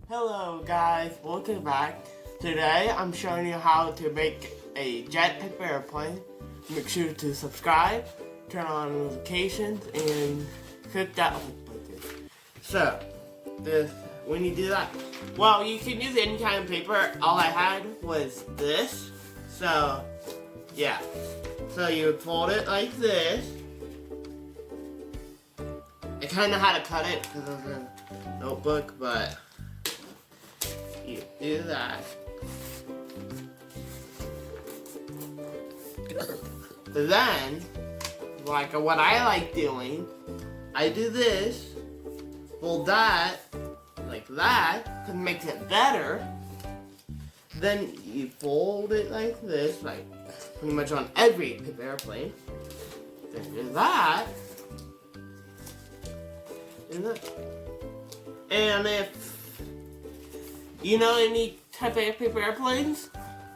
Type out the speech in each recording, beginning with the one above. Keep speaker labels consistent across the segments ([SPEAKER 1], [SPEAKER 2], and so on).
[SPEAKER 1] Hello guys, welcome back. Today I'm showing you how to make a jet paper airplane. Make sure to subscribe, turn on notifications, and click that like button. So, when you do that, well, you can use any kind of paper. All I had was this. So, yeah. So you would fold it like this. I kind of had to cut it because of the notebook, but you do that. Then, like what I like doing, I do this, fold that, like that, because it makes it better. Then you fold it like this, like pretty much on every paper airplane. Then do that. And if you know any type of paper airplanes,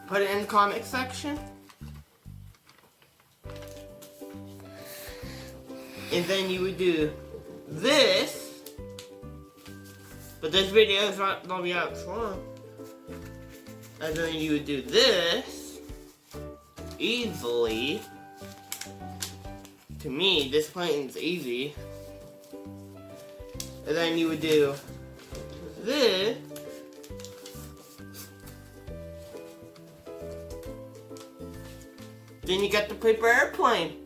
[SPEAKER 1] put it in the comment section. And then you would do this, but this video is not going to be out long. And then you would do this easily. To me, this plane's easy. And then you would do this. Then you got the paper airplane.